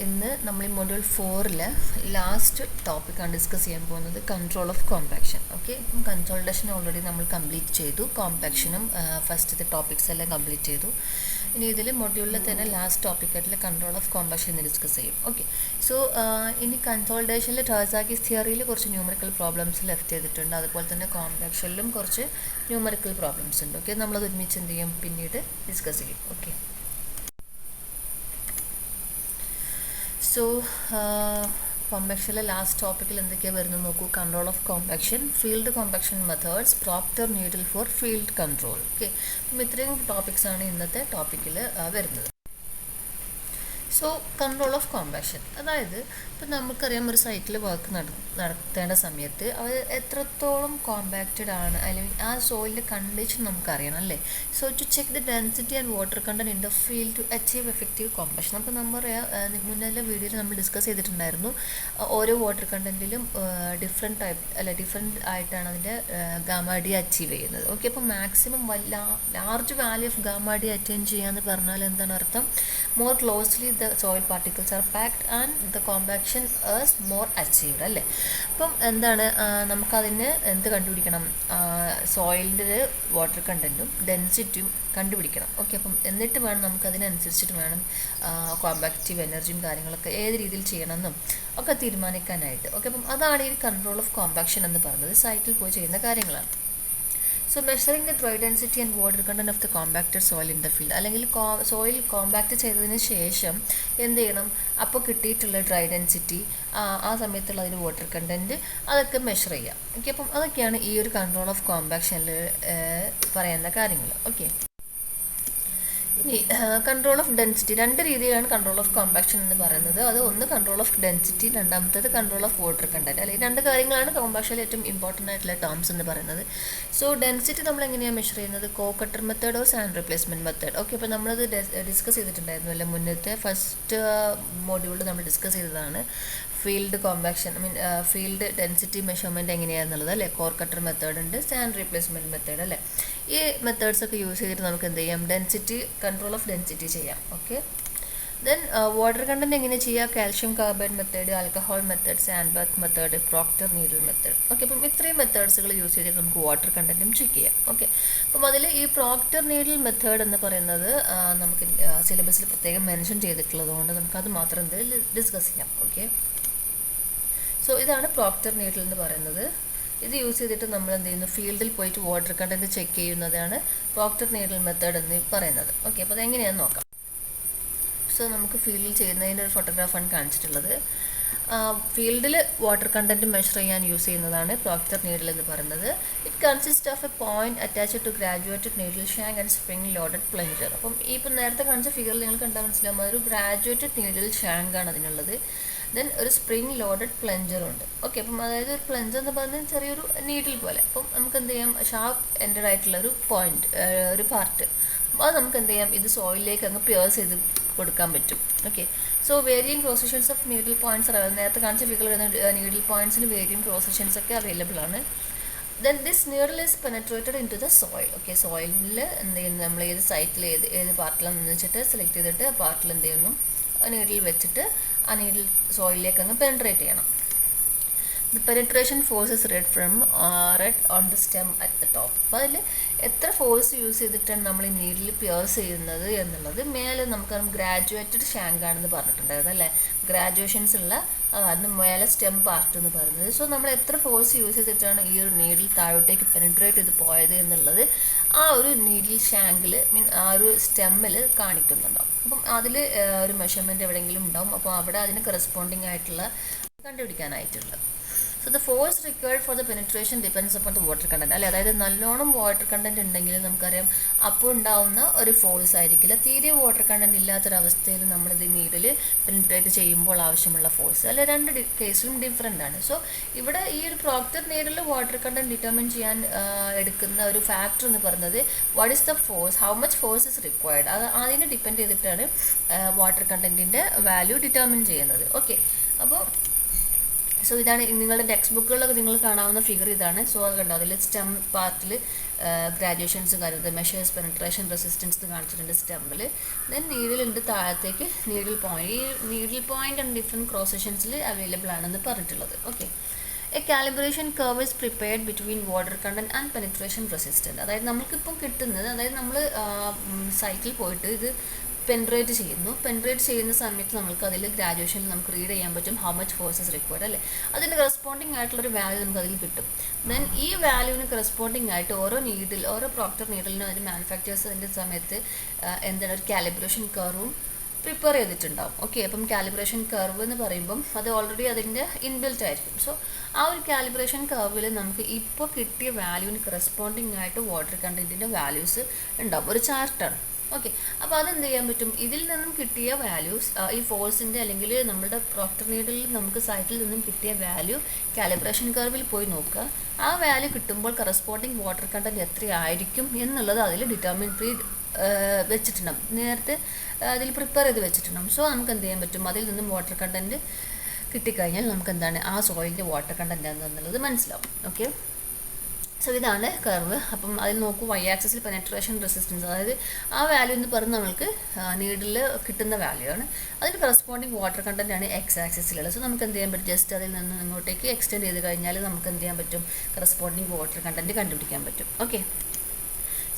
ഇന്ന് നമ്മൾ ഈ മൊഡ്യൂൾ 4 ലാസ്റ്റ് ടോപ്പിക്കാണ് ഡിസ്കസ് ചെയ്യാൻ പോകുന്നത് കൺട്രോൾ ഓഫ് കോമ്പാക്ഷൻ. ഓക്കെ, ഇപ്പം കൺസോൾട്ടേഷൻ ഓൾറെഡി നമ്മൾ കംപ്ലീറ്റ് ചെയ്തു, കോമ്പാക്ഷനും ഫസ്റ്റത്തെ ടോപ്പിക്സ് എല്ലാം കംപ്ലീറ്റ് ചെയ്തു. ഇനി ഇതിൽ മൊഡ്യൂളിൽ തന്നെ ലാസ്റ്റ് ടോപ്പിക്കായിട്ടുള്ള കൺട്രോൾ ഓഫ് കോമ്പാക്ഷൻ ഡിസ്കസ് ചെയ്യും. ഓക്കെ, സോ ഇനി കൺസോൾട്ടേഷനിൽ ടെർസാക്കിസ് തിയറിയിൽ കുറച്ച് ന്യൂമറിക്കൽ പ്രോബ്ലംസ് ലെഫ്റ്റ് ചെയ്തിട്ടുണ്ട്, അതുപോലെ തന്നെ കോമ്പാക്ഷനിലും കുറച്ച് ന്യൂമറിക്കൽ പ്രോബ്ലംസ് ഉണ്ട്. ഓക്കെ, നമ്മളത് ഒരുമിച്ച് എന്ത് ചെയ്യും, പിന്നീട് ഡിസ്കസ് ചെയ്യും. ഓക്കെ, സോ കോമ്പാക്ഷനിലെ ലാസ്റ്റ് ടോപ്പിക്കിൽ എന്തൊക്കെയാണ് വരുന്നത് നോക്കൂ. Control of compaction, field compaction methods, Proctor needle for field control. Okay, അപ്പം ഇത്രയും ടോപ്പിക്സാണ് ഇന്നത്തെ ടോപ്പിക്കിൽ വരുന്നത്. സോ കൺട്രോൾ ഓഫ് കോമ്പാക്ഷൻ, അതായത് ഇപ്പം നമുക്കറിയാം ഒരു സൈറ്റിൽ വർക്ക് നടത്തേണ്ട സമയത്ത് അത് എത്രത്തോളം കോമ്പാക്റ്റഡ് ആണ്, അല്ലെങ്കിൽ ആ സോയിലിൻ്റെ കണ്ടീഷൻ നമുക്കറിയണം അല്ലേ. So to check the density and water content in the field to achieve effective compaction. അപ്പോൾ മുന്നേ വീഡിയോയിൽ നമ്മൾ ഡിസ്കസ് ചെയ്തിട്ടുണ്ടായിരുന്നു, ഓരോ വാട്ടർ കണ്ടന്റിലും ഡിഫറെൻ്റ് ആയിട്ടാണ് അതിൻ്റെ ഗാമ ഡി അച്ചീവ് ചെയ്യുന്നത്. ഓക്കെ, അപ്പോൾ maximum large value of gamma D attain ചെയ്യാന്ന് പറഞ്ഞാൽ എന്താണ് അർത്ഥം? More closely the soil particles are packed and the compaction is more achieved അല്ലേ. അപ്പം എന്താണ്, നമുക്കതിന് എന്ത് കണ്ടുപിടിക്കണം? സോയിലിൻ്റെ വാട്ടർ കണ്ടൻറ്റും ഡെൻസിറ്റിയും കണ്ടുപിടിക്കണം. ഓക്കെ, അപ്പം എന്നിട്ട് വേണം നമുക്കതിനനുസരിച്ചിട്ട് വേണം കോമ്പാക്റ്റീവ് എനർജിയും കാര്യങ്ങളൊക്കെ ഏത് രീതിയിൽ ചെയ്യണമെന്നും ഒക്കെ തീരുമാനിക്കാനായിട്ട്. ഓക്കെ, അപ്പം അതാണ് ഈ കൺട്രോൾ ഓഫ് കോമ്പാക്ഷൻ എന്ന് പറയുന്നത്, സൈറ്റിൽ പോയി ചെയ്യുന്ന കാര്യങ്ങളാണ്. So measuring the dry density and water content of the compacted soil in the field, അല്ലെങ്കിൽ സോയിൽ കോമ്പാക്റ്റ് ചെയ്തതിന് ശേഷം എന്ത് ചെയ്യണം, അപ്പോൾ കിട്ടിയിട്ടുള്ള ഡ്രൈ ഡെൻസിറ്റി, ആ സമയത്തുള്ള അതിന് വാട്ടർ കണ്ടന്റ്, അതൊക്കെ മെഷർ ചെയ്യാം. ഓക്കെ, അപ്പം അതൊക്കെയാണ് ഈ ഒരു കൺട്രോൾ ഓഫ് കോമ്പാക്ഷനിൽ പറയുന്ന കാര്യങ്ങൾ. ഓക്കെ, ഇനി കൺട്രോൾ ഓഫ് ഡെൻസിറ്റി, രണ്ട് രീതിയിലാണ് കൺട്രോൾ ഓഫ് കോമ്പാക്ഷൻ എന്ന് പറയുന്നത്. അത് ഒന്ന് കൺട്രോൾ ഓഫ് ഡെൻസിറ്റി, രണ്ടാമത്തേത് കൺട്രോൾ ഓഫ് വാട്ടർ കണ്ടന്റ്. അല്ലെങ്കിൽ രണ്ട് കാര്യങ്ങളാണ് കോമ്പാക്ഷനിൽ ഏറ്റവും ഇമ്പോർട്ടൻ്റ് ആയിട്ടുള്ള ടേംസ് എന്ന് പറയുന്നത്. സോ ഡെൻസിറ്റി നമ്മൾ എങ്ങനെയാണ് മെഷർ ചെയ്യുന്നത്? Core cutter method or sand replacement method. Okay, അപ്പോൾ നമ്മളത് ഡിസ്കസ് ചെയ്തിട്ടുണ്ടായിരുന്നു അല്ലേ, മുന്നത്തെ ഫസ്റ്റ് മോഡ്യൂളിൽ നമ്മൾ ഡിസ്കസ് ചെയ്തതാണ് field compaction, field density measurement എങ്ങനെയാണെന്നുള്ളത് അല്ലേ. കോർ കട്ടർ മെത്തേഡ് ഉണ്ട്, സാൻഡ് റീപ്ലേസ്മെൻറ്റ് മെത്തേഡ് അല്ലേ. ഈ മെത്തേഡ്സ് ഒക്കെ യൂസ് ചെയ്തിട്ട് നമുക്ക് എന്ത് ചെയ്യാം, ഡെൻസിറ്റി, കൺട്രോൾ ഓഫ് ഡെൻസിറ്റി ചെയ്യാം. ഓക്കെ, ദെൻ വാട്ടർ കണ്ടന്റ് എങ്ങനെ ചെയ്യാം? Calcium carbide method, alcohol method, sand bag method, Proctor needle method. Okay, അപ്പം ഇത്രയും മെത്തേഡ്സുകൾ യൂസ് ചെയ്തിട്ട് നമുക്ക് വാട്ടർ കണ്ടന്റും ചെക്ക് ചെയ്യാം. ഓക്കെ, അപ്പം അതിൽ ഈ പ്രോക്ടർ നീഡിൽ മെത്തേഡ് എന്ന് പറയുന്നത് നമുക്ക് സിലബസിൽ പ്രത്യേകം മെൻഷൻ ചെയ്തിട്ടുള്ളത് കൊണ്ട് നമുക്കത് മാത്രം ഡിസ്കസ് ചെയ്യാം. ഓക്കെ, സോ ഇതാണ് പ്രോക്ടർ നീഡിൽ എന്ന് പറയുന്നത്. ഇത് യൂസ് ചെയ്തിട്ട് നമ്മൾ എന്ത് ചെയ്യുന്നു, ഫീൽഡിൽ പോയിട്ട് വാട്ടർ കണ്ടന്റ് ചെക്ക് ചെയ്യുന്നതാണ് പ്രോക്ടർ നീഡിൽ മെത്തേഡ് എന്ന് പറയുന്നത്. ഓക്കെ, അപ്പോൾ അതെങ്ങനെയാണെന്ന് നോക്കാം. സോ നമുക്ക് ഫീൽഡിൽ ചെയ്യുന്നതിൻ്റെ ഒരു ഫോട്ടോഗ്രാഫാണ് കാണിച്ചിട്ടുള്ളത്. ഫീൽഡിൽ വാട്ടർ കണ്ടന്റ് മെഷർ ചെയ്യാൻ യൂസ് ചെയ്യുന്നതാണ് പ്രോക്ടർ നീഡിൽ എന്ന് പറയുന്നത്. It consist of a point attached to graduated needle shank and spring loaded plunger. അപ്പം ഈ ഇപ്പം നേരത്തെ കാണിച്ച ഫിഗറിൽ നിങ്ങൾ കണ്ടാൽ മനസ്സിലാവും, അതൊരു ഗ്രാജുവേറ്റഡ് നീഡിൽ ഷാങ്കാണ് അതിനുള്ളത്. ദെൻ ഒരു സ്പ്രിംഗ് ലോഡഡ് പ്ലഞ്ചറും ഉണ്ട്. ഓക്കെ, അപ്പം അതായത് ഒരു പ്ലഞ്ചർ എന്ന് പറഞ്ഞാൽ ചെറിയൊരു നീഡിൽ പോലെ. അപ്പം നമുക്ക് എന്ത് ചെയ്യാം, ഷാർപ്പ് എൻഡഡ് ആയിട്ടുള്ള ഒരു പോയിന്റ്, ഒരു പാർട്ട്, അത് നമുക്ക് എന്ത് ചെയ്യാം, ഇത് സോയിലിലേക്ക് അങ്ങ് പിയേഴ്സ് ചെയ്ത് കൊടുക്കാൻ പറ്റും. Okay, so various cross sections of needle points, നേരത്തെ കാണിച്ച ഫിഗർ വരുന്ന നീഡിൽ പോയിന്റ്സിൽ വേരിയൻ ക്രോസ് സെക്ഷൻസ് ഒക്കെ അവൈലബിൾ ആണ്. Then this needle is penetrated into the സോയിൽ. ഓക്കെ, സോയിലിൽ എന്ത് ചെയ്യുന്നു, നമ്മൾ ഏത് സൈറ്റിൽ ഏത് പാർട്ടിലാണെന്ന് വെച്ചിട്ട് സെലക്ട് ചെയ്തിട്ട് ആ പാർട്ടിൽ എന്ത് ചെയ്യുന്നു, നീഡിൽ വെച്ചിട്ട് ആ നീഡിൽ സോയിലിലേക്ക് അങ്ങ് പെനട്രേറ്റ് ചെയ്യണം. The penetration force is red on the stem at the top. അപ്പോൾ അതിൽ എത്ര ഫോഴ്സ് യൂസ് ചെയ്തിട്ടാണ് നമ്മൾ ഈ നീഡിൽ പിയേഴ്സ് ചെയ്യുന്നത് എന്നുള്ളത് മേലെ നമുക്ക് ഗ്രാജുവേറ്റഡ് ഷാങ്ക് ആണെന്ന് പറഞ്ഞിട്ടുണ്ടായിരുന്നു അല്ലേ. ഗ്രാജുവേഷൻസ് ഉള്ള അതിന് മേലെ സ്റ്റെം പാർട്ട് എന്ന് പറയുന്നത്. സോ നമ്മൾ എത്ര ഫോഴ്സ് യൂസ് ചെയ്തിട്ടാണ് ഈ ഒരു നീഡിൽ താഴോട്ടേക്ക് പെനിട്രേറ്റ് ചെയ്ത് പോയത് എന്നുള്ളത് ആ ഒരു നീഡിൽ ഷാങ്കിൽ ആ ഒരു സ്റ്റെമ്മിൽ കാണിക്കുന്നുണ്ടാവും. അപ്പം അതിൽ ഒരു മെഷർമെൻറ്റ് എവിടെയെങ്കിലും ഉണ്ടാവും. അപ്പോൾ അവിടെ അതിന് കറസ്പോണ്ടിങ് ആയിട്ടുള്ള കണ്ടുപിടിക്കാനായിട്ടുള്ളത്. So the force required for the penetration depends upon the water content അല്ലേ. അതായത് നല്ലോണം വാട്ടർ കണ്ടന്റ് ഉണ്ടെങ്കിൽ നമുക്കറിയാം അപ്പോൾ ഉണ്ടാവുന്ന ഒരു ഫോഴ്സ് ആയിരിക്കില്ല തീരെ വാട്ടർ കണ്ടന്റ് ഇല്ലാത്തൊരവസ്ഥയിൽ നമ്മളിത് നീഡിൽ പെനിട്രേറ്റ് ചെയ്യുമ്പോൾ ആവശ്യമുള്ള ഫോഴ്സ് അല്ലെ. രണ്ട് കേസിലും ഡിഫറെൻ്റ് ആണ്. സോ ഇവിടെ ഈ ഒരു Proctor needle water content determine ചെയ്യാൻ എടുക്കുന്ന ഒരു ഫാക്ടർ എന്ന് പറയുന്നത് what is the force, how much force is required, അത് അതിനെ ഡിപ്പെൻഡ് ചെയ്തിട്ടാണ് വാട്ടർ കണ്ടന്റിൻ്റെ വാല്യൂ ഡിറ്റർമിൻ ചെയ്യുന്നത്. ഓക്കെ, അപ്പോൾ സോ ഇതാണ് നിങ്ങളുടെ ടെക്സ്റ്റ് ബുക്കുകളിലൊക്കെ നിങ്ങൾ കാണാവുന്ന ഫിഗർ ഇതാണ്. സോ അത് കണ്ടോ, അതിൽ സ്റ്റെം പാർട്ടിൽ ഗ്രാജുവേഷൻസ് കാര്യങ്ങൾ മെഷേഴ്സ് പെനട്രേഷൻ റെസിസ്റ്റൻസ് എന്ന് കാണിച്ചിട്ടുണ്ട് സ്റ്റെമ്മിൽ. ദെൻ നീഡിലുണ്ട് താഴത്തേക്ക് നീഡിൽ പോയിന്റ്. ഈ needle point and different cross സെക്ഷൻസിൽ അവൈലബിൾ ആണെന്ന് പറഞ്ഞിട്ടുള്ളത്. Okay, a calibration curve is prepared between water content and penetration resistant. അതായത് നമുക്കിപ്പം കിട്ടുന്നത്, അതായത് നമ്മൾ സൈറ്റിൽ പോയിട്ട് ഇത് പെൻട്രേറ്റ് ചെയ്യുന്ന സമയത്ത് നമുക്ക് അതിൽ ഗ്രാജുവേഷനിൽ നമുക്ക് റീഡ് ചെയ്യാൻ പറ്റും ഹൗ മച്ച് ഫോഴ്സസ് റിക്വയർഡ് അല്ലേ. അതിന് കറസ്പോണ്ടിങ് ആയിട്ടുള്ളൊരു വാല്യൂ നമുക്ക് അതിൽ കിട്ടും. ദെൻ ഈ വാല്യൂവിന് കറസ്പോണ്ടിങ് ആയിട്ട് ഓരോ പ്രോക്ടർ നീഡിലിനും അതിന് മാനുഫാക്ചേഴ്സ് അതിൻ്റെ സമയത്ത് എന്താണ് ഒരു കാലിബ്രേഷൻ കർവും പ്രിപ്പയർ ചെയ്തിട്ടുണ്ടാവും. ഓക്കെ, അപ്പം കാലിബ്രേഷൻ കർവ് എന്ന് പറയുമ്പം അത് ഓൾറെഡി അതിൻ്റെ ഇൻബിൽറ്റ് ആയിരിക്കും. സോ ആ ഒരു കാലിബ്രേഷൻ കർവിൽ നമുക്ക് ഇപ്പോൾ കിട്ടിയ വാല്യൂവിന് കറസ്പോണ്ടിങ് ആയിട്ട് വാട്ടർ കണ്ടൻറ്റിൻ്റെ വാല്യൂസ് ഉണ്ടാവും, ഒരു ചാർട്ടാണ്. ഓക്കെ, അപ്പോൾ അതെന്ത് ചെയ്യാൻ പറ്റും, ഇതിൽ നിന്നും കിട്ടിയ വാല്യൂസ് ഈ ഫോഴ്സിൻ്റെ അല്ലെങ്കിൽ നമ്മുടെ പ്രോക്ടർ നീഡിലിൽ നമുക്ക് സൈറ്റിൽ നിന്നും കിട്ടിയ വാല്യൂ കാലിബ്രേഷൻ കർവിൽ പോയി നോക്കുക. ആ വാല്യൂ കിട്ടുമ്പോൾ കറസ്പോണ്ടിങ് വാട്ടർ കണ്ടൻറ്റ് എത്രയായിരിക്കും എന്നുള്ളത് അതിൽ ഡിറ്റർമിനറി വെച്ചിട്ടുണ്ടാവും, നേരത്തെ അതിൽ പ്രിപ്പയർ ചെയ്ത് വെച്ചിട്ടുണ്ടാവും. സോ നമുക്ക് എന്ത് ചെയ്യാൻ പറ്റും, അതിൽ നിന്നും വാട്ടർ കണ്ടൻറ്റ് കിട്ടിക്കഴിഞ്ഞാൽ നമുക്ക് എന്താണ് ആ സോയിലിൻ്റെ വാട്ടർ കണ്ടൻറ്റ് എന്നുള്ളത് മനസ്സിലാവും. ഓക്കെ, സോ ഇതാണ് കർവ്. അപ്പം അതിൽ നോക്കൂ, വൈ ആക്സിസിൽ പെനട്രേഷൻ റെസിസ്റ്റൻസ്, അതായത് ആ വാല്യൂ എന്ന് പറഞ്ഞ് നമുക്ക് നീഡിൽ കിട്ടുന്ന വാല്യൂ ആണ്. അതിന് കറസ്പോണ്ടിങ് വാട്ടർ കണ്ടൻറ്റ് ആണ് എക്സ് ആക്സിസിലുള്ളത്. സോ നമുക്ക് എന്ത് ചെയ്യാൻ പറ്റും, ജസ്റ്റ് അതിൽ നിന്ന് ഇങ്ങോട്ടേക്ക് എക്സ്റ്റെൻഡ് ചെയ്ത് കഴിഞ്ഞാൽ നമുക്ക് എന്ത് ചെയ്യാൻ പറ്റും, കറസ്പോണ്ടിങ് വാട്ടർ കണ്ടൻറ്റ് കണ്ടുപിടിക്കാൻ പറ്റും. Okay,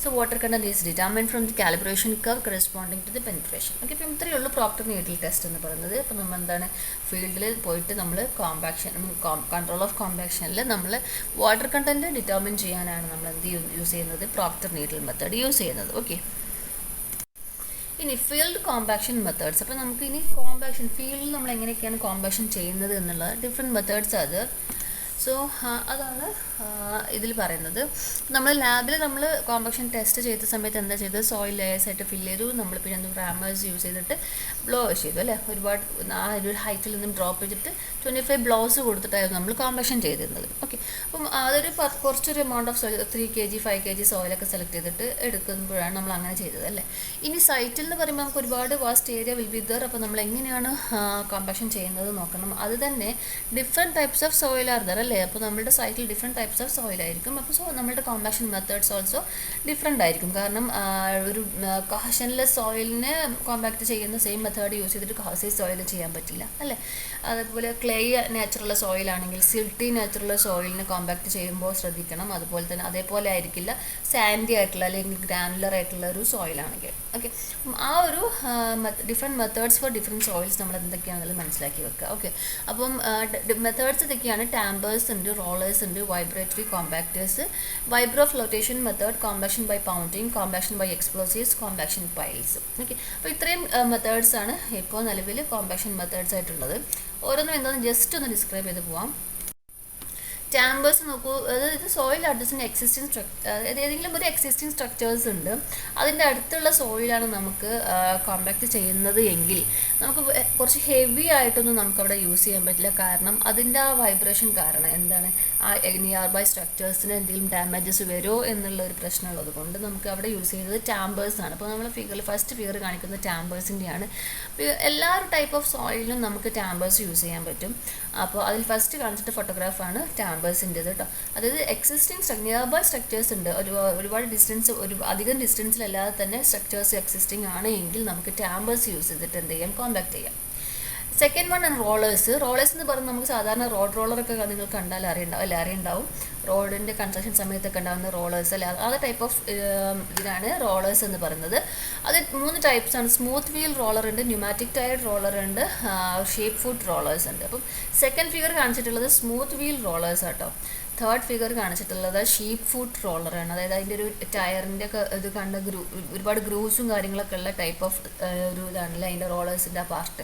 so water content is determined from the calibration curve corresponding to the penetration. Okay, ഇപ്പം ഇത്രയേ ഉള്ളൂ പ്രോക്ടർ നീഡിൽ ടെസ്റ്റ് എന്ന് പറയുന്നത്. ഇപ്പം നമ്മൾ എന്താണ് ഫീൽഡിൽ പോയിട്ട് നമ്മൾ കൺട്രോൾ ഓഫ് കോമ്പാക്ഷനിൽ നമ്മൾ വാട്ടർ കണ്ടൻറ്റ് ഡിറ്റർമിൻ ചെയ്യാനാണ് നമ്മൾ എന്ത് യൂസ് ചെയ്യുന്നത്, പ്രോക്ടർ നീഡിൽ മെത്തേഡ് യൂസ് ചെയ്യുന്നത്. ഓക്കെ, ഇനി ഫീൽഡ് കോമ്പാക്ഷൻ മെത്തേഡ്സ്. അപ്പോൾ നമുക്ക് ഇനി ഫീൽഡിൽ നമ്മൾ എങ്ങനെയൊക്കെയാണ് കോമ്പാക്ഷൻ ചെയ്യുന്നത് എന്നുള്ള ഡിഫറെൻറ്റ് മെത്തേഡ്സ് അത്. സോ അതാണ് ഇതിൽ പറയുന്നത്. നമ്മൾ ലാബിൽ നമ്മൾ കോമ്പാക്ഷൻ ടെസ്റ്റ് ചെയ്ത സമയത്ത് എന്താ ചെയ്തത്, സോയിൽ ലെയേഴ്സ് ആയിട്ട് ഫില്ല് ചെയ്തു. നമ്മൾ പിന്നെ റാമേഴ്സ് യൂസ് ചെയ്തിട്ട് ബ്ലോ ചെയ്തു അല്ലേ, ഒരുപാട് ആ ഒരു ഹൈറ്റിൽ നിന്നും ഡ്രോപ്പ് ചെയ്തിട്ട് 25 ബ്ലോസ് കൊടുത്തിട്ടായിരുന്നു നമ്മൾ കോമ്പാക്ഷൻ ചെയ്തിരുന്നത്. ഓക്കെ, അപ്പം അതൊരു കുറച്ചൊരു amount of soil 3 kg 5 kg സോയിലൊക്കെ സെലക്ട് ചെയ്തിട്ട് എടുക്കുമ്പോഴാണ് നമ്മൾ അങ്ങനെ ചെയ്തത് അല്ലേ. ഇനി സൈറ്റിൽ എന്ന് പറയുമ്പോൾ നമുക്ക് ഒരുപാട് vast area will be there. അപ്പോൾ നമ്മൾ എങ്ങനെയാണ് കോമ്പാക്ഷൻ ചെയ്യുന്നത് നോക്കണം. അത് തന്നെ different types of soil are there അല്ലേ. അപ്പോൾ നമ്മുടെ സൈറ്റിൽ ഡിഫറെൻറ്റ് ടൈപ്സ് ഓഫ് സോയിൽ ആയിരിക്കും. അപ്പോൾ നമ്മുടെ കോമ്പാക്ഷൻ മെത്തേഡ്സ് ഓൾസോ ഡിഫറെൻ്റ് ആയിരിക്കും. കാരണം ഒരു കഹഷൻലെസ് സോയിലിനെ കോമ്പാക്ട് ചെയ്യുന്ന സെയിം മെത്തേഡ് യൂസ് ചെയ്തിട്ട് കഹസൈസ് സോയിൽ ചെയ്യാൻ പറ്റില്ല അല്ലേ. അതേപോലെ ക്ലേ നാച്ചുറൽ സോയിലാണെങ്കിൽ സിൽട്ടി നാച്ചുറൽ സോയിലിനെ കോമ്പാക്ട് ചെയ്യുമ്പോൾ ശ്രദ്ധിക്കണം. അതുപോലെ തന്നെ അതേപോലെ ആയിരിക്കില്ല സാൻഡി ആയിട്ടുള്ള അല്ലെങ്കിൽ ഗ്രാനുലർ ആയിട്ടുള്ള ഒരു സോയിലാണെങ്കിൽ. ഓക്കെ, ആ ഒരു different methods four different soils നമ്മൾ എന്തൊക്കെയാണെന്നുള്ളത് മനസ്സിലാക്കി വെക്കുക. ഓക്കെ, അപ്പം മെത്തേഡ്സ് ഇതൊക്കെയാണ്. ടാമ്പേഴ്സ് ഉണ്ട്, റോളേഴ്സ് ഉണ്ട്, vibratory compactors, vibro flotation method, compaction by pounding, compaction by explosives, compaction piles. Okay, അപ്പോൾ ഇത്രയും മെത്തേഡ്സ് ആണ് ഇപ്പോൾ നിലവിൽ കോമ്പാക്ഷൻ മെത്തേഡ്സ് ആയിട്ടുള്ളത്. ഓരോന്നും എന്താണെന്ന് ജസ്റ്റ് ഒന്ന് ഡിസ്ക്രൈബ് ചെയ്ത് പോവാം. ടാമ്പേഴ്സ് നോക്കൂ, അതായത് സോയിൽ അഡ്ജസ്റ്റിൻ്റെ ഏതെങ്കിലും ഒരു എക്സിസ്റ്റിംഗ് സ്ട്രക്ചേഴ്സ് ഉണ്ട്, അതിൻ്റെ അടുത്തുള്ള സോയിലാണ് നമുക്ക് കോമ്പാക്ട് ചെയ്യുന്നത് എങ്കിൽ നമുക്ക് കുറച്ച് ഹെവി ആയിട്ടൊന്നും നമുക്കവിടെ യൂസ് ചെയ്യാൻ പറ്റില്ല. കാരണം അതിൻ്റെ ആ വൈബ്രേഷൻ കാരണം എന്താണ് ആ നിയർ ബൈ സ്ട്രക്ചേഴ്സിന് എന്തെങ്കിലും ഡാമേജസ് വരുമോ എന്നുള്ള ഒരു പ്രശ്നമുള്ളത് കൊണ്ട് നമുക്ക് അവിടെ യൂസ് ചെയ്യുന്നത് ടാമ്പേഴ്സാണ്. അപ്പോൾ നമ്മൾ ഫസ്റ്റ് ഫിഗർ കാണിക്കുന്നത് ടാമ്പേഴ്സിൻ്റെയാണ്. എല്ലാ ടൈപ്പ് ഓഫ് സോയിലും നമുക്ക് ടാമ്പേഴ്സ് യൂസ് ചെയ്യാൻ പറ്റും. അപ്പോൾ അതിൽ ഫസ്റ്റ് കാണിച്ചിട്ട് ഫോട്ടോഗ്രാഫാണ് ടാമ്പേഴ്സിൻ്റെത് കേട്ടോ. അതായത് എക്സിസ്റ്റിംഗ് നിയർ ബൈ സ്ട്രക്ചേഴ്സ് ഉണ്ട്, ഒരുപാട് അധികം ഡിസ്റ്റൻസിലല്ലാതെ തന്നെ സ്ട്രക്ചേഴ്സ് എക്സിസ്റ്റിംഗ് ആണ് എങ്കിൽ നമുക്ക് ടാമ്പേഴ്സ് യൂസ് ചെയ്തിട്ട് എന്ത് ചെയ്യാം, കോമ്പാക്ട് ചെയ്യാം. സെക്കൻഡ് വൺ ആണ് റോളേഴ്സ് എന്ന് പറയുന്നത് നമുക്ക് സാധാരണ റോഡ് റോളറൊക്കെ നിങ്ങൾ കണ്ടാൽ അറിയുണ്ടാവും. റോഡിൻ്റെ കൺസ്ട്രക്ഷൻ സമയത്തൊക്കെ ഉണ്ടാകുന്ന റോളേഴ്സ് അല്ലെ, ആ ടൈപ്പ് ഓഫ് ഇതിനാണ് റോളേഴ്സ് എന്ന് പറയുന്നത്. അത് 3 ടൈപ്സ് ആണ്. സ്മൂത്ത് വീൽ റോളർ ഉണ്ട്, ന്യൂമാറ്റിക് ടയർഡ് റോളർ ഉണ്ട്, ഷേപ്പ് ഫുഡ് റോളേഴ്സ് ഉണ്ട്. അപ്പം സെക്കൻഡ് ഫിഗർ കാണിച്ചിട്ടുള്ളത് സ്മൂത്ത് വീൽ റോളേഴ്സ് ആട്ടോ. തേർഡ് ഫിഗർ കാണിച്ചിട്ടുള്ളത് ഷീപ്പ് ഫുഡ് റോളറാണ്. അതായത് അതിൻ്റെ ഒരു ടയറിൻ്റെ ഒക്കെ ഇത് കണ്ട ഒരുപാട് ഗ്രൂസും കാര്യങ്ങളൊക്കെ ഉള്ള ടൈപ്പ് ഓഫ് ഒരു ഇതാണല്ലേ അതിൻ്റെ റോളേഴ്സിൻ്റെ ആ പാർട്ട്.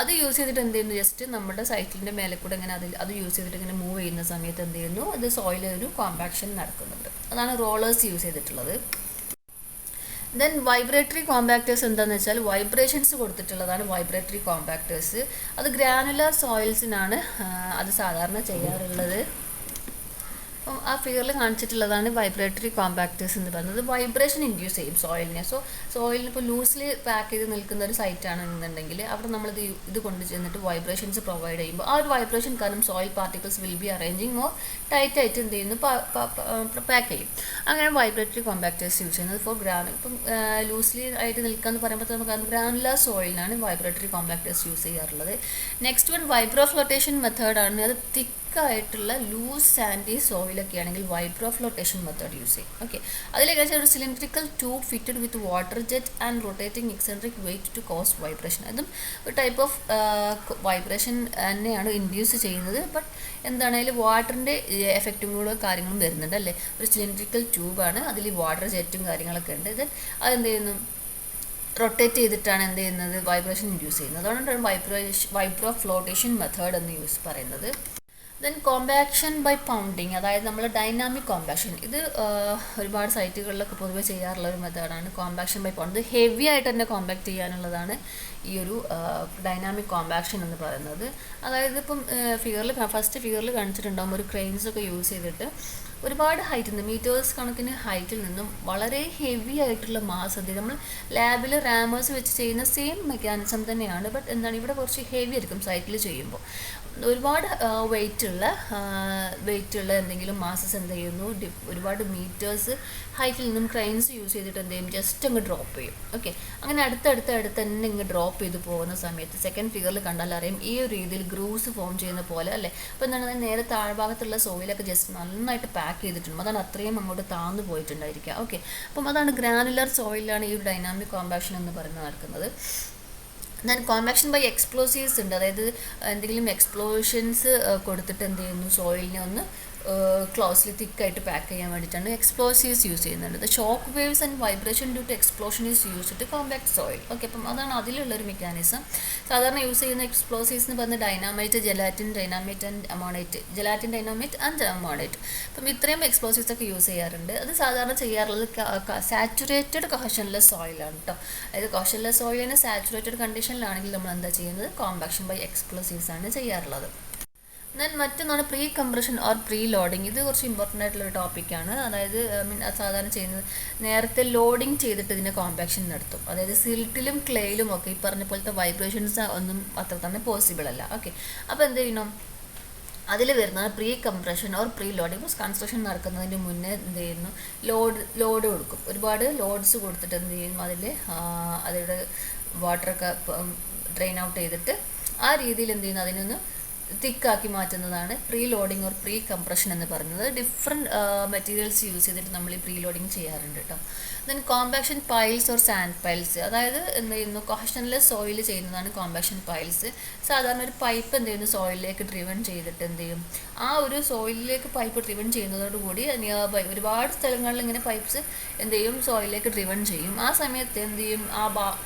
അത് യൂസ് ചെയ്തിട്ട് എന്ത് ചെയ്യുന്നു, ജസ്റ്റ് നമ്മുടെ സൈക്കിളിൻ്റെ മേലെ കൂടെ ഇങ്ങനെ അത് യൂസ് ചെയ്തിട്ട് ഇങ്ങനെ മൂവ് ചെയ്യുന്ന സമയത്ത് എന്ത് ചെയ്യുന്നു, അത് സോയിലിൽ ഒരു കോമ്പാക്ഷൻ നടക്കുന്നുണ്ട്. അതാണ് റോളേഴ്സ് യൂസ് ചെയ്തിട്ടുള്ളത്. ദെൻ വൈബ്രേറ്ററി കോമ്പാക്ടേഴ്സ് എന്താണെന്ന് വെച്ചാൽ വൈബ്രേഷൻസ് കൊടുത്തിട്ടുള്ളതാണ് വൈബ്രേറ്ററി കോമ്പാക്ടേഴ്സ്. അത് ഗ്രാനുലർ സോയിൽസിനാണ് അത് സാധാരണ ചെയ്യാറുള്ളത്. അപ്പം ആ ഫിഗറിൽ കാണിച്ചിട്ടുള്ളതാണ് വൈബ്രേറ്ററി കോമ്പാക്ടേഴ്സ് എന്ന് പറയുന്നത്. വൈബ്രേഷൻ ഇൻഡ്യൂസ് ചെയ്യും സോയിലിനെ. സോയിലിന് ഇപ്പോൾ ലൂസ്ലി പാക്ക് ചെയ്ത് നിൽക്കുന്ന ഒരു സൈറ്റാണ് എന്നുണ്ടെങ്കിൽ അവിടെ നമ്മളിത് ഇത് കൊണ്ട് ചെന്നിട്ട് വൈബ്രേഷൻസ് പ്രൊവൈഡ് ചെയ്യുമ്പോൾ ആ ഒരു വൈബ്രേഷൻ കാരണം soil particles will be arranging more tight ആയിട്ട് എന്ത് ചെയ്യുന്നു പാക്ക് ചെയ്യും. അങ്ങനെ വൈബ്രേറ്ററി കോമ്പാക്ടേഴ്സ് യൂസ് ചെയ്യുന്നത് ഫോർ ഇപ്പം ലൂസ്ലി ആയിട്ട് നിൽക്കാന്ന് പറയുമ്പോൾ നമുക്ക് ഗ്രാനുലാർ സോയിലിനാണ് വൈബ്രേറ്ററി കോമ്പാക്ടേഴ്സ് യൂസ് ചെയ്യാറുള്ളത്. നെക്സ്റ്റ് വൺ വൈബ്രോ ഫ്ലോട്ടേഷൻ മെത്തേഡാണ്. അത് തിക്കായിട്ടുള്ള ലൂസ് സാൻഡി സോയിലൊക്കെ ആണെങ്കിൽ വൈബ്രോ ഫ്ലോട്ടേഷൻ മെത്തേഡ് യൂസ് ചെയ്യും. ഓക്കെ, അതിലേക്ക് ഒരു cylindrical tube fitted with water jet and rotating eccentric weight to cause vibration. അതും ഒരു ടൈപ്പ് ഓഫ് വൈബ്രേഷൻ തന്നെയാണ് ഇൻഡ്യൂസ് ചെയ്യുന്നത്. ബട്ട് എന്താണെങ്കിലും വാട്ടറിൻ്റെ എഫക്റ്റും കൂടെ കാര്യങ്ങളും വരുന്നുണ്ട് അല്ലേ. ഒരു സിലിണ്ടറിക്കൽ ട്യൂബാണ്, അതിൽ വാട്ടർ ജെറ്റും കാര്യങ്ങളൊക്കെ ഉണ്ട്. ഇത് അതെന്ത് ചെയ്യുന്നു, റൊട്ടേറ്റ് ചെയ്തിട്ടാണ് എന്ത് ചെയ്യുന്നത്, വൈബ്രേഷൻ ഇൻഡ്യൂസ് ചെയ്യുന്നത്. അതുകൊണ്ടാണ് വൈബ്രോ ഫ്ലോട്ടേഷൻ മെത്തേഡ് എന്ന് പറയുന്നത്. ദെൻ കോമ്പാക്ഷൻ ബൈ പൗണ്ടിങ്, അതായത് നമ്മൾ ഡൈനാമിക് കോമ്പാക്ഷൻ. ഇത് ഒരുപാട് സൈറ്റുകളിലൊക്കെ പൊതുവെ ചെയ്യാറുള്ള ഒരു മെത്തേഡാണ് കോമ്പാക്ഷൻ ബൈ പൗണ്ട്. ഇത് ഹെവി ആയിട്ട് തന്നെ കോമ്പാക്ട് ചെയ്യാനുള്ളതാണ് ഈ ഒരു ഡൈനാമിക് കോമ്പാക്ഷൻ എന്ന് പറയുന്നത്. അതായത് ഇപ്പം ഫസ്റ്റ് ഫിഗറിൽ കാണിച്ചിട്ടുണ്ടാകും ഒരു ക്രെയിൻസൊക്കെ യൂസ് ചെയ്തിട്ട് ഒരുപാട് ഹൈറ്റിൽ നിന്ന് മീറ്റേഴ്സ് കണക്കിന് ഹൈറ്റിൽ നിന്നും വളരെ ഹെവി ആയിട്ടുള്ള മാസ് എന്ത് നമ്മൾ ലാബിൽ റാമേഴ്സ് വെച്ച് ചെയ്യുന്ന സെയിം മെക്കാനിസം തന്നെയാണ്. ബട്ട് എന്താണ് ഇവിടെ കുറച്ച് ഹെവി ആയിരിക്കും സൈറ്റിൽ ചെയ്യുമ്പോൾ. ഒരുപാട് വെയിറ്റുള്ള എന്തെങ്കിലും മാസസ് എന്ത് ചെയ്യുന്നു, ഒരുപാട് മീറ്റേഴ്സ് ഹൈറ്റിൽ നിന്നും ക്രെയിൻസ് യൂസ് ചെയ്തിട്ട് എന്ത് ചെയ്യും, ജസ്റ്റ് അങ്ങ് ഡ്രോപ്പ് ചെയ്യും. ഓക്കെ, അങ്ങനെ അടുത്തടുത്ത് തന്നെ ഇങ്ങ് ഡ്രോപ്പ് ചെയ്ത് പോകുന്ന സമയത്ത് സെക്കൻഡ് ഫിഗറിൽ കണ്ടാൽ അറിയാം ഈ ഒരു രീതിയിൽ ഗ്രൂസ് ഫോം ചെയ്യുന്ന പോലെ അല്ലേ. അപ്പോൾ എന്താണ്, നേരെ താഴ്ഭാഗത്തുള്ള സോയിലൊക്കെ ജസ്റ്റ് നന്നായിട്ട് പാക്ക് ചെയ്തിട്ടുണ്ട്. അതാണ് അത്രയും അങ്ങോട്ട് താഴ്ന്നു പോയിട്ടുണ്ടായിരിക്കുക. ഓക്കെ, അപ്പം അതാണ് ഗ്രാനുലർ സോയിലാണ് ഈ ഒരു ഡൈനാമിക് കോമ്പാക്ഷൻ എന്ന് പറയുന്നത് നടക്കുന്നത്. ദെൻ കോമ്പാക്ഷൻ ബൈ എക്സ്പ്ലോസീവ്സ് ഉണ്ട്. അതായത് എന്തെങ്കിലും എക്സ്പ്ലോഷൻസ് കൊടുത്തിട്ട് എന്ത് ചെയ്യുന്നു, സോയിലിനെ ഒന്ന് ക്ലോസ്ലി തിക്കായിട്ട് പാക്ക് ചെയ്യാൻ വേണ്ടിയിട്ടാണ് എക്സ്പ്ലോസീവ്സ് യൂസ് ചെയ്യുന്നുണ്ട്. The shock waves and vibration due to explosion is use to compact soil. Okay, അപ്പം അതാണ് അതിലുള്ളൊരു മെക്കാനിസം. സാധാരണ യൂസ് ചെയ്യുന്ന എക്സ്പ്ലോസീവ്സ് എന്ന് പറഞ്ഞാൽ dynamite, gelatin dynamite and ammonite, gelatin dynamite and ammonite. അപ്പം ഇത്രയും എക്സ്പ്ലോസീവ്സ് ഒക്കെ യൂസ് ചെയ്യാറുണ്ട്. അത് സാധാരണ ചെയ്യാറുള്ളത് സാച്ചുറേറ്റഡ് കോഷൻലെസ് സോയിലാണ് കേട്ടോ. അതായത് കോഷൻലെസ് സോയിലിന് സാച്ചുറേറ്റഡ് കണ്ടീഷനിലാണെങ്കിൽ നമ്മൾ എന്താ ചെയ്യുന്നത്, കോമ്പാക്ഷൻ ബൈ എക്സ്പ്ലോസീവ്സ് ആണ് ചെയ്യാറുള്ളത്. ദെൻ മറ്റൊന്നാണ് pre compression or pre loading. ഇത് കുറച്ച് ഇമ്പോർട്ടൻ്റ് ആയിട്ടുള്ളൊരു ടോപ്പിക്കാണ്. അതായത് സാധാരണ ചെയ്യുന്നത് നേരത്തെ ലോഡിങ് ചെയ്തിട്ട് ഇതിൻ്റെ കോമ്പാക്ഷൻ നടത്തും. അതായത് സിൽട്ടിലും ക്ലേയിലും ഒക്കെ ഈ പറഞ്ഞ പോലത്തെ വൈബ്രേഷൻസ് ഒന്നും അത്ര തന്നെ പോസിബിൾ അല്ല. ഓക്കെ, അപ്പോൾ എന്ത് ചെയ്യണം, അതിൽ വരുന്നത് pre compression or pre loading. ഇപ്പോൾ കൺസ്ട്രക്ഷൻ നടക്കുന്നതിന് മുന്നേ എന്ത് ചെയ്യുന്നു, ലോഡ് കൊടുക്കും. ഒരുപാട് ലോഡ്സ് കൊടുത്തിട്ട് എന്ത് ചെയ്യും, അതിൻ്റെ വാട്ടറൊക്കെ ഡ്രെയിൻ ഔട്ട് ചെയ്തിട്ട് ആ രീതിയിൽ എന്ത് ചെയ്യുന്നു, അതിനൊന്ന് തിക്കാക്കി മാറ്റുന്നതാണ് pre loading or pre compression എന്ന് പറയുന്നത്. ഡിഫറെൻറ്റ് മെറ്റീരിയൽസ് യൂസ് ചെയ്തിട്ട് നമ്മൾ ഈ പ്രീ ലോഡിങ് ചെയ്യാറുണ്ട് കേട്ടോ. Then compaction piles or sand piles, അതായത് എന്ത് ചെയ്യുന്നു, കോഷൻലെസ് സോയിൽ ചെയ്യുന്നതാണ് കോമ്പാക്ഷൻ പൈൽസ്. സാധാരണ ഒരു പൈപ്പ് എന്ത് ചെയ്യുന്നു, സോയിലിലേക്ക് ഡ്രിവൺ ചെയ്തിട്ട് എന്ത് ചെയ്യും, ആ ഒരു സോയിലിലേക്ക് പൈപ്പ് ഡ്രിവൺ ചെയ്യുന്നതോടുകൂടി നിയർ ബൈ ഒരുപാട് സ്ഥലങ്ങളിൽ ഇങ്ങനെ പൈപ്പ്സ് എന്ത് ചെയ്യും, സോയിലിലേക്ക് ഡ്രിവൺ ചെയ്യും. ആ സമയത്ത് എന്ത് ചെയ്യും,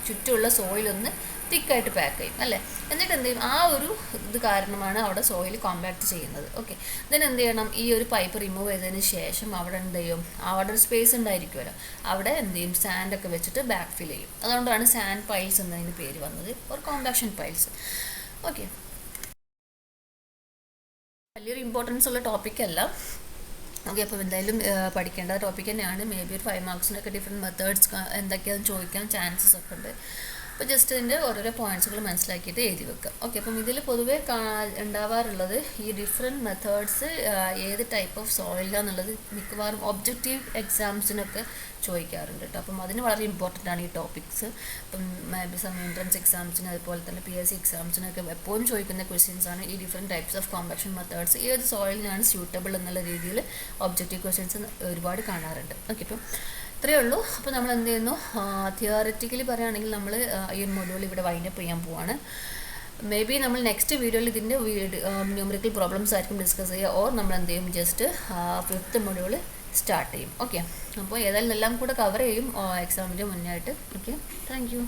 ചുറ്റുമുള്ള സോയിലൊന്ന് തിക്കായിട്ട് പാക്ക് ചെയ്യും അല്ലേ. എന്നിട്ട് എന്ത് ചെയ്യും, ആ ഒരു ഇത് കാരണമാണ് അവിടെ സോയിൽ കോമ്പാക്ട് ചെയ്യുന്നത്. ഓക്കെ, ദെൻ എന്ത് ചെയ്യണം, ഈ ഒരു പൈപ്പ് റിമൂവ് ചെയ്തതിന് ശേഷം അവിടെ എന്ത് ചെയ്യും, അവിടെ ഒരു സ്പേസ് ഉണ്ടായിരിക്കുമല്ലോ, അവിടെ എന്ത് ചെയ്യും, സാൻഡൊക്കെ വെച്ചിട്ട് ബാക്ക് ഫിൽ ചെയ്യും. അതുകൊണ്ടാണ് സാൻഡ് പൈൽസ് എന്നതിന് പേര് വന്നത്, ഒരു കോമ്പാക്ഷൻ പൈൽസ്. ഓക്കെ, വലിയൊരു ഇമ്പോർട്ടൻസ് ഉള്ള ടോപ്പിക്കല്ല. ഓക്കെ, അപ്പോൾ എന്തായാലും പഠിക്കേണ്ട ടോപ്പിക് തന്നെയാണ്. മേ ബി ഒരു 5 മാർക്സിനൊക്കെ ഡിഫറെൻറ്റ് മെത്തേഡ്സ് എന്തൊക്കെയാണെന്ന് ചോദിക്കാൻ ചാൻസസ് ഒക്കെ ഉണ്ട്. അപ്പോൾ ജസ്റ്റ് ഇതിൻ്റെ ഓരോരോ പോയിൻറ്റ്സുകൾ മനസ്സിലാക്കിയിട്ട് എഴുതി വെക്കാം. ഓക്കെ, അപ്പം ഇതിൽ പൊതുവേ ഉണ്ടാവാറുള്ളത് ഈ ഡിഫറെൻറ്റ് മെത്തേഡ്സ് ഏത് ടൈപ്പ് ഓഫ് സോയിലാന്നുള്ളത് മിക്കവാറും ഒബ്ജക്റ്റീവ് എക്സാംസിനൊക്കെ ചോദിക്കാറുണ്ട് കേട്ടോ. അപ്പം അതിന് വളരെ ഇമ്പോർട്ടൻ്റ് ആണ് ഈ ടോപ്പിക്സ്. ഇപ്പം മേ ബി സം എൻട്രൻസ് എക്സാംസിന് അതുപോലെ തന്നെ PSC എക്സാംസിനൊക്കെ എപ്പോഴും ചോദിക്കുന്ന ക്വസ്റ്റ്യൻസ് ആണ് ഈ different types of compaction methods ഏത് സോയിലിനാണ് സ്യൂട്ടബിൾ എന്നുള്ള രീതിയിൽ ഒബ്ജക്റ്റീവ് ക്വസ്റ്റ്യൻസ് ഒരുപാട് കാണാറുണ്ട്. ഓക്കെ, ഇപ്പം ഇത്രയേ ഉള്ളൂ. അപ്പോൾ നമ്മൾ എന്ത് ചെയ്യുന്നു, തിയററ്റിക്കലി പറയുകയാണെങ്കിൽ നമ്മൾ ഈ ഒരു മൊഡ്യൂൾ ഇവിടെ വൈൻഡപ്പ് ചെയ്യാൻ പോവാണ്. മേ ബി നമ്മൾ നെക്സ്റ്റ് വീഡിയോയിൽ ഇതിൻ്റെ ന്യൂമറിക്കൽ പ്രോബ്ലംസ് ആയിരിക്കും ഡിസ്കസ് ചെയ്യുക. ഓർ നമ്മൾ എന്ത് ചെയ്യും, ജസ്റ്റ് 5th മൊഡ്യൂൾ സ്റ്റാർട്ട് ചെയ്യും. ഓക്കെ, അപ്പോൾ ഏതായാലും എല്ലാം കൂടെ കവർ ചെയ്യും എക്സാമിൻ്റെ മുന്നേ ആയിട്ട്. Okay, thank you.